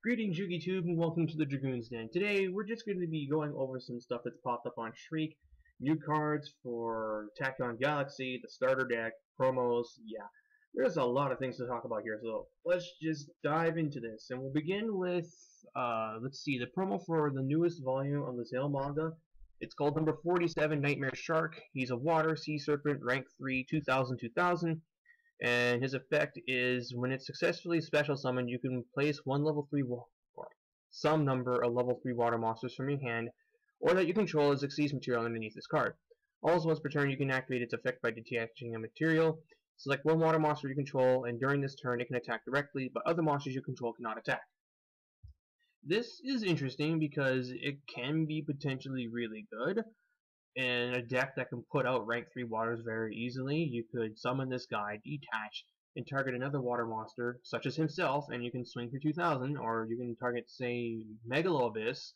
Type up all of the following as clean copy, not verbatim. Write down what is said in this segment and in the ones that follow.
Greetings, YouTube, and welcome to the Dragoon's Den. Today, we're just going to be going over some stuff that's popped up on Shriek, new cards for Tachyon Galaxy, the starter deck, promos, yeah. There's a lot of things to talk about here, so let's just dive into this. And we'll begin with, let's see, the promo for the newest volume of the Sail manga. It's called number 47, Nightmare Shark. He's a water sea serpent, rank 3, 2000. And his effect is when it's successfully special summoned, you can place one level 3 or some number of level 3 water monsters from your hand or that you control as Xyz material underneath this card. Also, once per turn, you can activate its effect by detaching a material. Select one water monster you control, and during this turn, it can attack directly, but other monsters you control cannot attack. This is interesting because it can be potentially really good. In a deck that can put out rank 3 waters very easily, you could summon this guy, detach, and target another water monster, such as himself, and you can swing for 2000, or you can target, say, Megalo Abyss,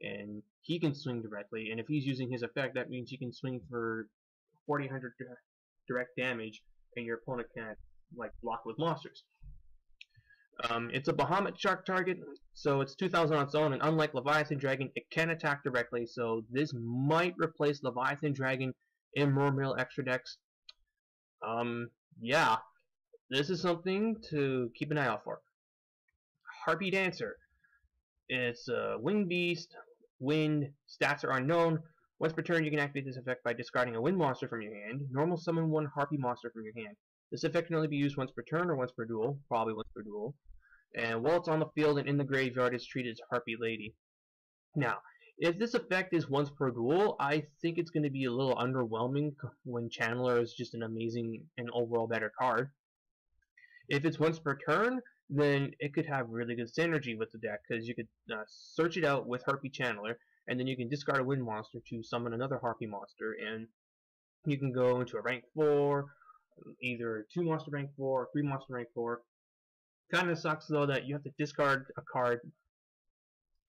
and he can swing directly, and if he's using his effect, that means he can swing for 4000 direct damage, and your opponent can't, like, block with monsters. It's a Bahamut Shark target, so it's 2000 on its own, and unlike Leviathan Dragon, it can attack directly, so this might replace Leviathan Dragon in Mermail extra decks. Yeah, this is something to keep an eye out for. Harpie Dancer. It's a Winged Beast, wind, stats are unknown. Once per turn, you can activate this effect by discarding a wind monster from your hand. Normal summon one Harpie monster from your hand. This effect can only be used once per turn or once per duel, probably once per duel. And while it's on the field and in the graveyard, it's treated as Harpie Lady. Now, if this effect is once per duel, I think it's going to be a little underwhelming when Channeler is just an amazing and overall better card. If it's once per turn, then it could have really good synergy with the deck, because you could search it out with Harpie Channeler, and then you can discard a wind monster to summon another Harpie monster, and you can go into a rank 4, either 2 monster rank 4 or 3 monster rank 4. Kind of sucks though that you have to discard a card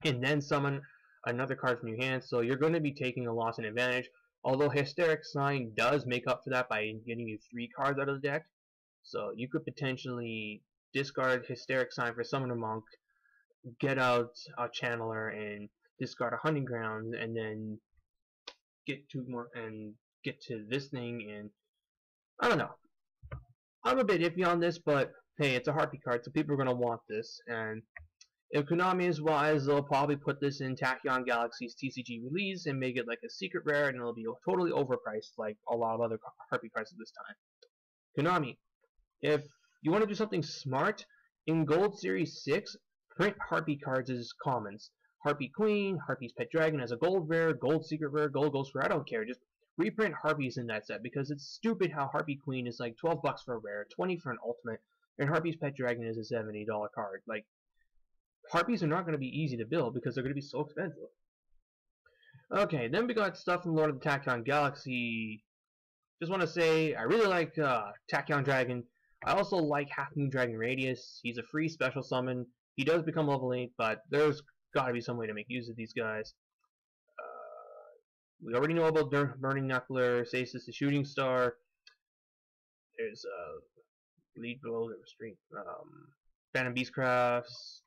and then summon another card from your hand, so you're going to be taking a loss in advantage. Although Hysteric Sign does make up for that by getting you 3 cards out of the deck, so you could potentially discard Hysteric Sign for Summoner Monk, get out a Channeler, and discard a Hunting Ground, and then get 2 more and get to this thing. And I don't know. I'm a bit iffy on this, but hey, it's a Harpie card, so people are going to want this. And if Konami is wise, they'll probably put this in Tachyon Galaxy's TCG release and make it like a secret rare, and it'll be totally overpriced like a lot of other Harpie cards at this time. Konami, if you want to do something smart, in Gold Series 6, print Harpie cards as commons. Harpie Queen, Harpie's Pet Dragon as a gold rare, gold secret rare, gold ghost rare, I don't care, just reprint Harpies in that set, because it's stupid how Harpie Queen is like 12 bucks for a rare, 20 for an ultimate, and Harpie's Pet Dragon is a $70 card. Like, Harpies are not going to be easy to build because they're going to be so expensive. Okay, then we got stuff from Lord of the Tachyon Galaxy. Just want to say, I really like Tachyon Dragon. I also like Half Moon Dragon Radius. He's a free special summon. He does become level 8, but there's got to be some way to make use of these guys. We already know about Burning Knuckler, Stasis the Shooting Star. There's Lead Below the Restraint, Phantom Beastcrafts.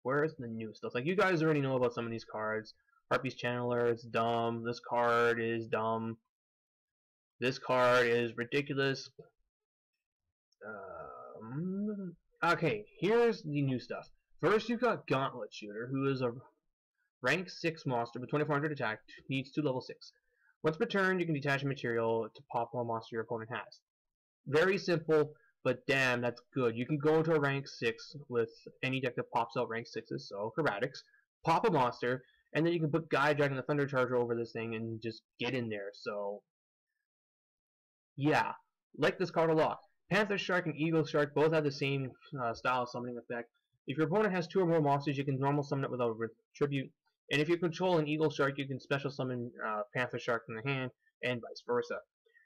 Where's the new stuff? Like, you guys already know about some of these cards. Harpie's Channeler, it's dumb. This card is dumb. This card is ridiculous. Okay, here's the new stuff. First, you've got Gauntlet Shooter, who is a rank 6 monster with 2400 attack, needs 2 level 6. Once per turn, you can detach a material to pop one monster your opponent has. Very simple, but damn, that's good. You can go into a rank 6 with any deck that pops out rank 6s, so Chromatics, pop a monster, and then you can put Gaia Dragon the Thunder Charger over this thing and just get in there. So, yeah, like this card a lot. Panther Shark and Eagle Shark both have the same style of summoning effect. If your opponent has 2 or more monsters, you can normal summon it without tribute. And if you control an Eagle Shark, you can special summon Panther Shark from the hand, and vice versa.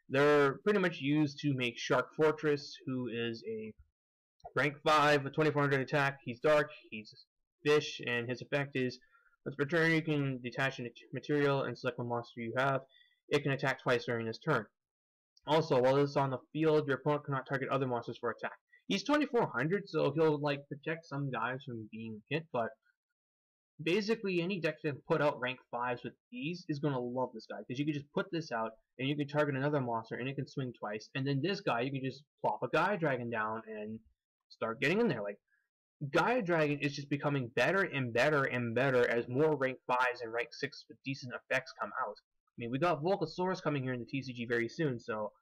They're pretty much used to make Shark Fortress, who is a rank 5 with 2400 attack. He's dark, he's fish, and his effect is, once per turn you can detach a material and select one monster you have. It can attack twice during this turn. Also, while it's on the field, your opponent cannot target other monsters for attack. He's 2400, so he'll like protect some guys from being hit, but basically any deck that put out rank 5s with these is going to love this guy, because you can just put this out and you can target another monster and it can swing twice, and then this guy you can just plop a Gaia Dragon down and start getting in there. Like, Gaia Dragon is just becoming better and better and better as more rank 5s and rank 6 with decent effects come out. I mean, we got Volcasaurus coming here in the TCG very soon, so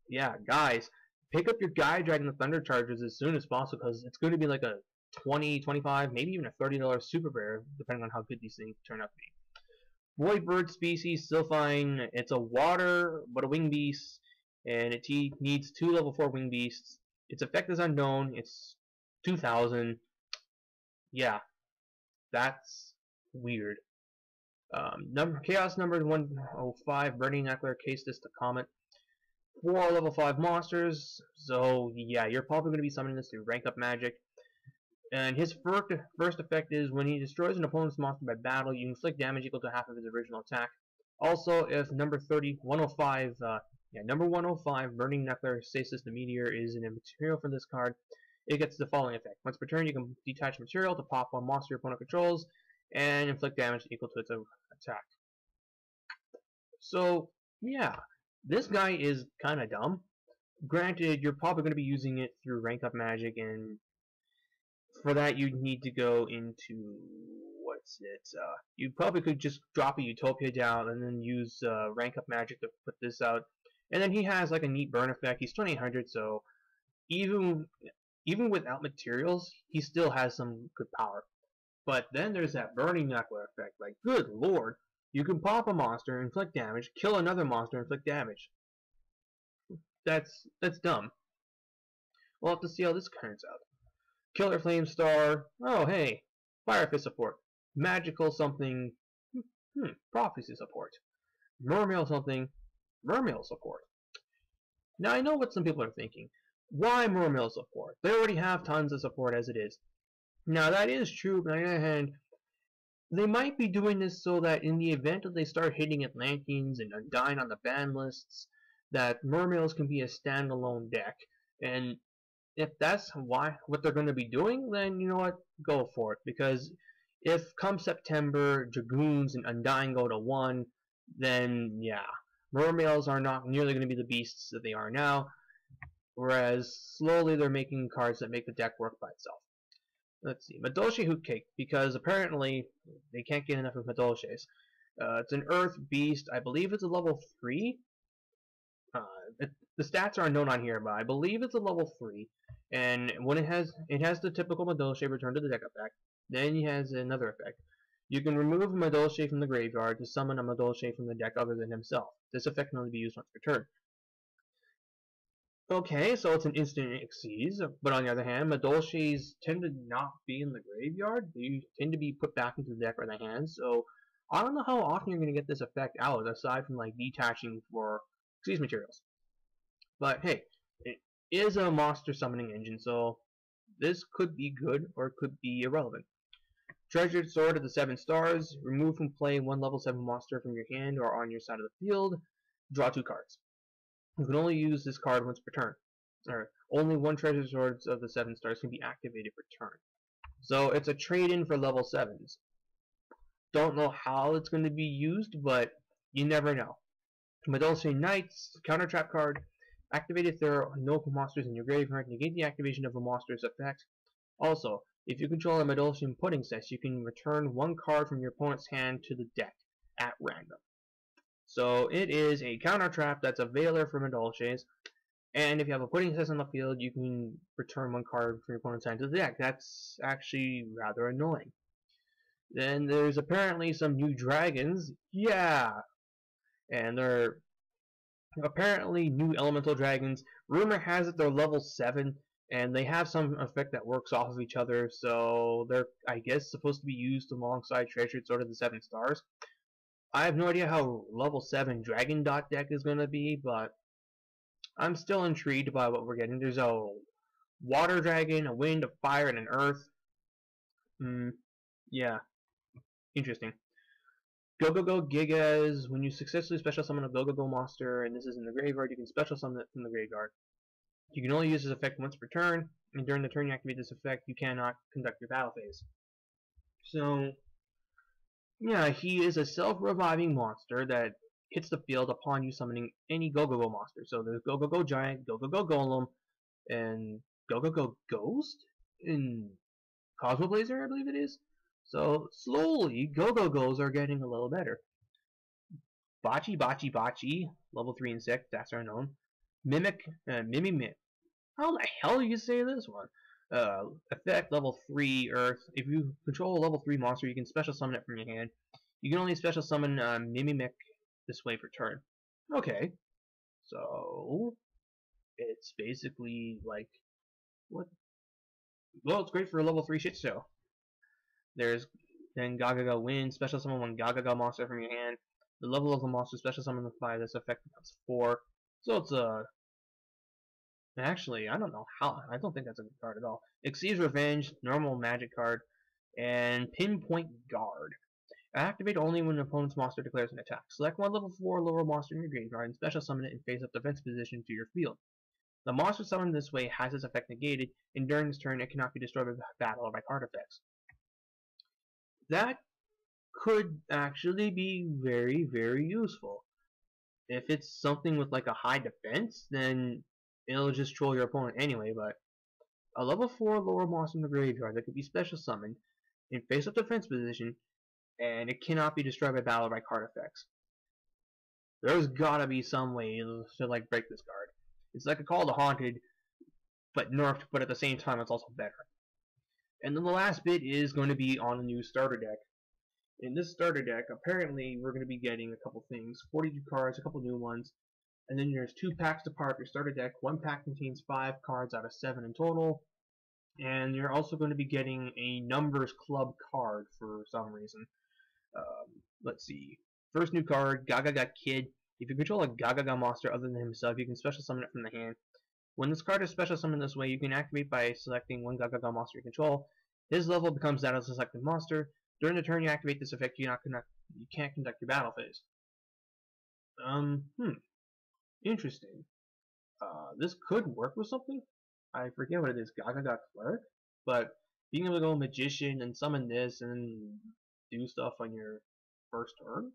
yeah, guys, pick up your Gaia Dragon the Thunder Chargers as soon as possible, because it's going to be like a 20, 25, maybe even a $30 super rare, depending on how good these things turn out to be. Void Bird species, still fine. It's a water, but a wing beast, and it needs 2 level 4 wing beasts. Its effect is unknown. It's 2000. Yeah, that's weird. Chaos numbered 105, Burning Knuckler, Castus the Comet. 4 level 5 monsters, so yeah, you're probably going to be summoning this through rank up magic. And his first effect is when he destroys an opponent's monster by battle, you inflict damage equal to half of his original attack. Also, if number 105, number 105, Burning Knuckler, Stasis the Meteor, is in a material from this card, it gets the following effect. Once per turn, you can detach material to pop one monster your opponent controls, and inflict damage equal to its attack. So, yeah, this guy is kind of dumb. Granted, you're probably going to be using it through rank up magic, and for that you need to go into, you probably could just drop a Utopia down and then use rank up magic to put this out. And then he has like a neat burn effect. He's 2800, so even without materials, he still has some good power. But then there's that Burning Knuckler effect. Like, good lord, you can pop a monster, inflict damage, kill another monster, inflict damage. That's dumb. We'll have to see how this turns out. Killer Flame Star. Oh, hey. Fire Fist support. Magical something. Prophecy support. Mermail something. Mermail support. Now, I know what some people are thinking. Why Mermail support? They already have tons of support as it is. Now, that is true, but on the other hand, they might be doing this so that in the event that they start hitting Atlanteans and Undyne on the ban lists, that Mermails can be a standalone deck. And if that's what they're going to be doing, then you know what, go for it. Because if come September Dragoons and Undyne go to 1, then yeah, Mermails are not nearly going to be the beasts that they are now, whereas slowly they're making cards that make the deck work by itself. Let's see, Madolche Hootcake, because apparently they can't get enough of Madolches. It's an Earth Beast, I believe it's a level 3. The stats are unknown on here, but I believe it's a level 3. And when it has the typical Madolche return to the deck effect. Then it has another effect. You can remove a Madolche from the graveyard to summon a Madolche from the deck other than himself. This effect can only be used once per turn. Okay, so it's an instant exceeds, but on the other hand, Madolches tend to not be in the graveyard. They tend to be put back into the deck or the hand, so I don't know how often you're going to get this effect out, aside from like detaching for Xyz materials. But hey, it is a monster summoning engine, so this could be good or it could be irrelevant. Treasured Sword of the 7 Stars. Remove from play 1 level 7 monster from your hand or on your side of the field. Draw 2 cards. You can only use this card once per turn. Or only 1 Treasure Swords of the 7 Stars can be activated per turn. So it's a trade-in for level 7s. Don't know how it's going to be used, but you never know. Madolche Knights, counter trap card. Activate if there are no monsters in your graveyard. Negate the activation of a monster's effect. Also, if you control a Madolche pudding set, you can return 1 card from your opponent's hand to the deck at random. So it is a counter trap that's a veiler for Madolches, and if you have a pudding set on the field, you can return 1 card from your opponent's hand to the deck. That's actually rather annoying. Then there's apparently some new dragons. Yeah! And they're apparently new elemental dragons. Rumor has it they're level 7, and they have some effect that works off of each other, so they're, I guess, supposed to be used alongside Treasured Sword of the 7 Stars. I have no idea how level 7 Dragon Dot deck is going to be, but I'm still intrigued by what we're getting. There's a water dragon, a wind, a fire, and an earth. Yeah. Interesting. Go Gigas. When you successfully special summon a Go monster, and this is in the graveyard, you can special summon it from the graveyard. You can only use this effect once per turn. and during the turn you activate this effect, you cannot conduct your battle phase. So, yeah, he is a self-reviving monster that hits the field upon you summoning any Go-Go-Go monster. So there's Go-Go-Go Giant, Go-Go-Go Golem, and Go-Go-Go Ghost in Cosmo Blazer, I believe it is. So slowly, Go-Go-Go's are getting a little better. Bachi, level 3 insect, that's unknown. Mimic, Mimimip. How the hell do you say this one? Effect level 3 Earth. If you control a level 3 monster, you can special summon it from your hand. You can only special summon Mimimic this way per turn. Okay. So, it's basically like, what? Well, it's great for a level 3 shit show. There's then Gagaga wins, special summon one Gagaga monster from your hand. The level of the monster special summon by this effect becomes 4. So it's a actually, I don't know how. I don't think that's a good card at all. Exceeds Revenge, normal magic card, and Pinpoint Guard. Activate only when an opponent's monster declares an attack. Select one level 4 lower monster in your graveyard and special summon it in face-up defense position to your field. The monster summoned this way has its effect negated, and during this turn it cannot be destroyed by battle or by card effects. That could actually be very, very useful. If it's something with like a high defense, then it'll just troll your opponent anyway, but a level 4 lower monster in the graveyard that could be special summoned in face-up defense position, and it cannot be destroyed by battle or by card effects. There's gotta be some way to like break this card. It's like a Call of the Haunted, but nerfed, but at the same time it's also better. And then the last bit is going to be on a new starter deck. In this starter deck, apparently we're going to be getting a couple things. 42 cards, a couple new ones, and then there's 2 packs to power up your starter deck. One pack contains 5 cards out of 7 in total, and you're also going to be getting a Numbers Club card for some reason. Let's see. First new card, Gagaga Kid. If you control a Gagaga monster other than himself, you can special summon it from the hand. When this card is special summoned this way, you can activate by selecting one Gagaga monster you control. His level becomes that of the selected monster. During the turn you activate this effect, you can't conduct your battle phase. Interesting. This could work with something. I forget what it is, Gagaga Clerk? But being able to go Magician and summon this and do stuff on your first turn.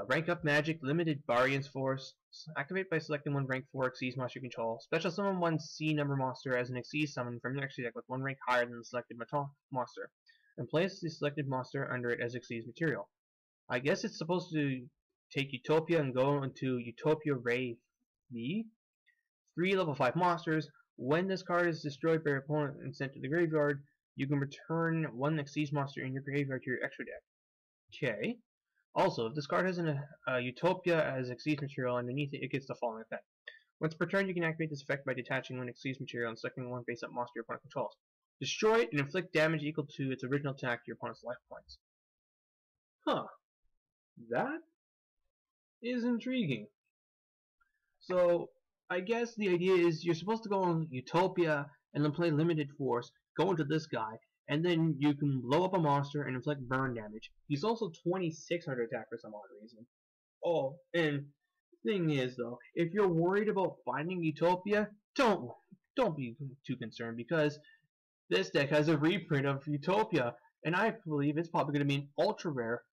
Rank up magic, limited Variance Force. Activate by selecting one rank 4 Xyz monster you control. Special summon one C number monster as an Xyz summon from your extra deck with one rank higher than the selected monster. And place the selected monster under it as Xyz material. I guess it's supposed to take Utopia and go into Utopia Ray V. 3 level 5 monsters. When this card is destroyed by your opponent and sent to the graveyard, you can return one Xyz monster in your graveyard to your extra deck. Okay. Also, if this card has a Utopia as Xyz material underneath it, it gets the following effect. Once per turn, you can activate this effect by detaching one Xyz material and selecting one face-up monster your opponent controls. Destroy it and inflict damage equal to its original attack to your opponent's life points. Huh. That is intriguing. So, I guess the idea is you're supposed to go on Utopia and then play Limited Force, go into this guy, and then you can blow up a monster and inflict burn damage. He's also 2600 attack for some odd reason. Oh, and thing is though, if you're worried about finding Utopia, don't be too concerned, because this deck has a reprint of Utopia, and I believe it's probably going to be an ultra rare.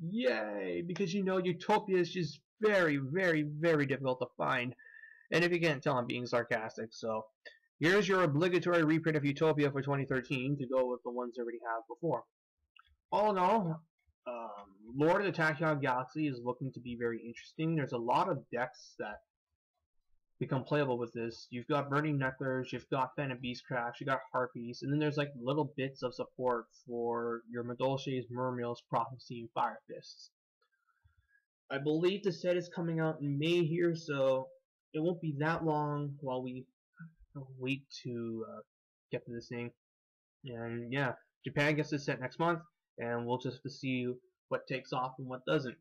Yay! Because you know Utopia is just very, very, very difficult to find. And if you can't tell, I'm being sarcastic, so here's your obligatory reprint of Utopia for 2013 to go with the ones I already have before. All in all, Lord of the Tachyon Galaxy is looking to be very interesting. There's a lot of decks that become playable with this. You've got Burning Necklers, you've got Phantom Beastcraft, you've got Harpies, and then there's like little bits of support for your Madolches, Mermills, Prophecy, and Fire Fists. I believe the set is coming out in May here, so it won't be that long while we wait to get to this thing. And yeah, Japan gets this set next month, and we'll just have to see what takes off and what doesn't.